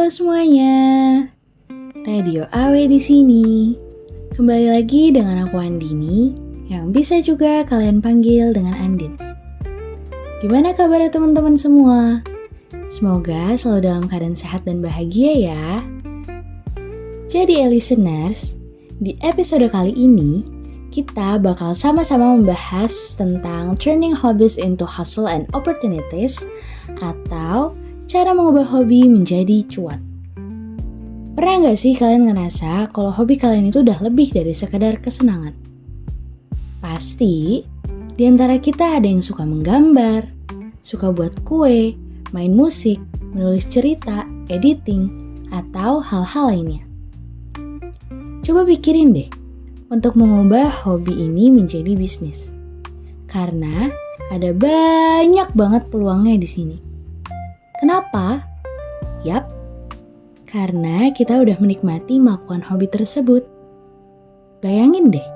Halo semuanya, Radio Awe di sini. Kembali lagi dengan aku Andini, yang bisa juga kalian panggil dengan Andin. Gimana kabar teman-teman semua? Semoga selalu dalam keadaan sehat dan bahagia ya. Jadi listeners, di episode kali ini kita bakal sama-sama membahas tentang turning hobbies into hustle and opportunities, atau cara mengubah hobi menjadi cuan. Pernah gak sih kalian ngerasa kalau hobi kalian itu udah lebih dari sekedar kesenangan? Pasti, di antara kita ada yang suka menggambar, suka buat kue, main musik, menulis cerita, editing, atau hal-hal lainnya. Coba pikirin deh, untuk mengubah hobi ini menjadi bisnis. Karena ada banyak banget peluangnya di sini. Kenapa? Yap, karena kita udah menikmati melakukan hobi tersebut. Bayangin deh,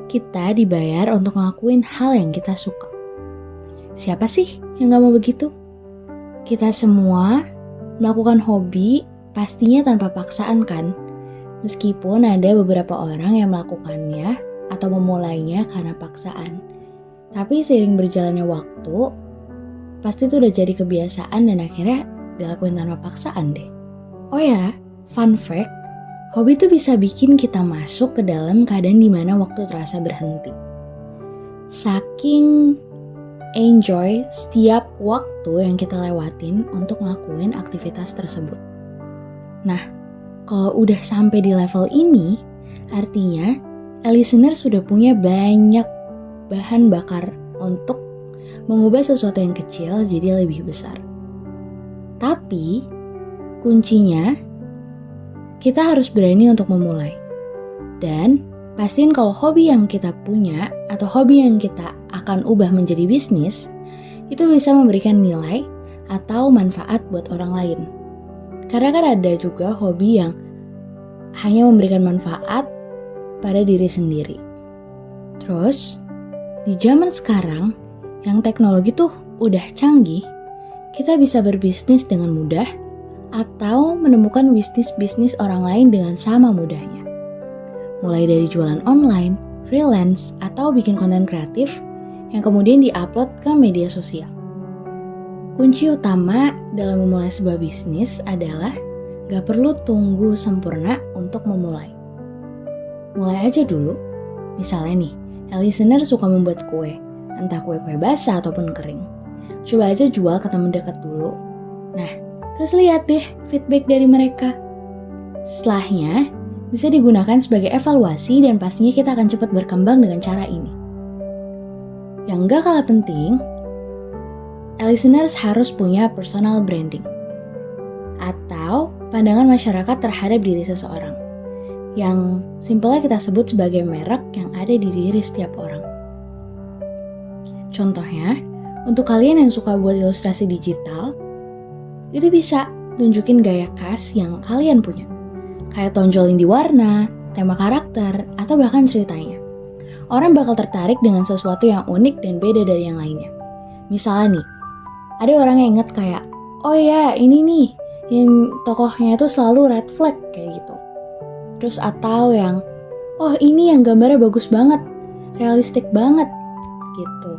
kita dibayar untuk ngelakuin hal yang kita suka. Siapa sih yang gak mau begitu? Kita semua melakukan hobi pastinya tanpa paksaan kan? Meskipun ada beberapa orang yang melakukannya atau memulainya karena paksaan. Tapi seiring berjalannya waktu, pasti itu udah jadi kebiasaan dan akhirnya dilakuin tanpa paksaan deh. Oh ya, fun fact, hobi itu bisa bikin kita masuk ke dalam keadaan dimana waktu terasa berhenti. Saking enjoy setiap waktu yang kita lewatin untuk ngelakuin aktivitas tersebut. Nah, kalau udah sampai di level ini, artinya listener sudah punya banyak bahan bakar untuk mengubah sesuatu yang kecil jadi lebih besar. Tapi, kuncinya kita harus berani untuk memulai. Dan pastiin kalau hobi yang kita punya atau hobi yang kita akan ubah menjadi bisnis, itu bisa memberikan nilai atau manfaat buat orang lain. Karena kan ada juga hobi yang hanya memberikan manfaat pada diri sendiri. Terus, di zaman sekarang, yang teknologi tuh udah canggih, kita bisa berbisnis dengan mudah atau menemukan bisnis-bisnis orang lain dengan sama mudahnya. Mulai dari jualan online, freelance, atau bikin konten kreatif yang kemudian diupload ke media sosial. Kunci utama dalam memulai sebuah bisnis adalah gak perlu tunggu sempurna untuk memulai. Mulai aja dulu. Misalnya nih, listener suka membuat kue, entah kue-kue basah ataupun kering. Coba aja jual ke teman dekat dulu. Nah, terus lihat deh feedback dari mereka. Setelahnya, bisa digunakan sebagai evaluasi dan pastinya kita akan cepat berkembang dengan cara ini. Yang gak kalah penting, listeners harus punya personal branding atau pandangan masyarakat terhadap diri seseorang, yang simpelnya kita sebut sebagai merek yang ada di diri setiap orang. Contohnya, untuk kalian yang suka buat ilustrasi digital, itu bisa tunjukin gaya khas yang kalian punya. Kayak tonjolin di warna, tema karakter, atau bahkan ceritanya. Orang bakal tertarik dengan sesuatu yang unik dan beda dari yang lainnya. Misalnya nih, ada orang yang inget kayak, oh ya ini nih, yang tokohnya itu selalu red flag kayak gitu. Terus atau yang, oh ini yang gambarnya bagus banget, realistik banget gitu.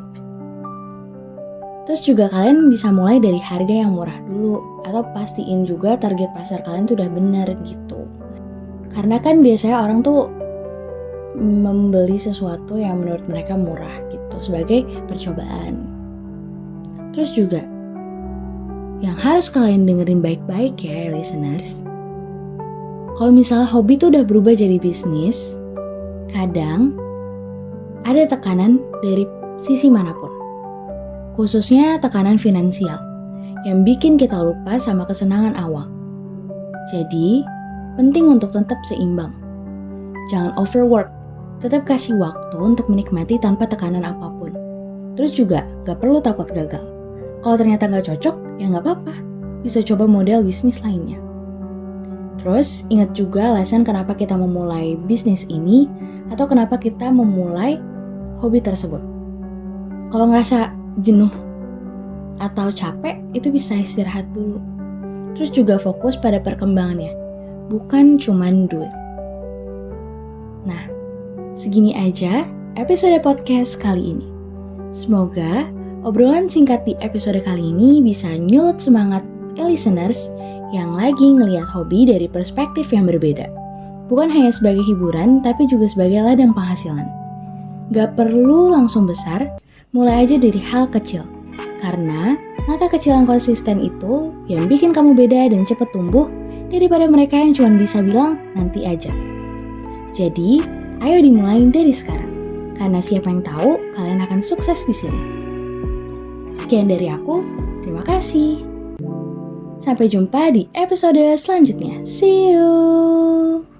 Terus juga kalian bisa mulai dari harga yang murah dulu, atau pastiin juga target pasar kalian tuh udah bener gitu. Karena kan biasanya orang tuh membeli sesuatu yang menurut mereka murah gitu sebagai percobaan. Terus juga yang harus kalian dengerin baik-baik ya listeners. Kalau misalnya hobi tuh udah berubah jadi bisnis, kadang ada tekanan dari sisi manapun. Khususnya tekanan finansial yang bikin kita lupa sama kesenangan awal. Jadi, penting untuk tetap seimbang. Jangan overwork, tetap kasih waktu untuk menikmati tanpa tekanan apapun. Terus juga gak perlu takut gagal. Kalau ternyata gak cocok, ya gak apa-apa. Bisa coba model bisnis lainnya. Terus ingat juga alasan kenapa kita memulai bisnis ini atau kenapa kita memulai hobi tersebut. Kalau ngerasa jenuh atau capek, itu bisa istirahat dulu. terus juga fokus pada perkembangannya, bukan cuman duit. Nah, segini aja episode podcast kali ini. Semoga obrolan singkat di episode kali ini bisa nyulut semangat listeners yang lagi ngelihat hobi dari perspektif yang berbeda. Bukan hanya sebagai hiburan, tapi juga sebagai ladang penghasilan. Gak perlu langsung besar, mulai aja dari hal kecil. Karena langkah kecil yang konsisten itu yang bikin kamu beda dan cepet tumbuh daripada mereka yang cuma bisa bilang nanti aja. Jadi, ayo dimulai dari sekarang. Karena siapa yang tahu kalian akan sukses di sini. Sekian dari aku, terima kasih. Sampai jumpa di episode selanjutnya. See you!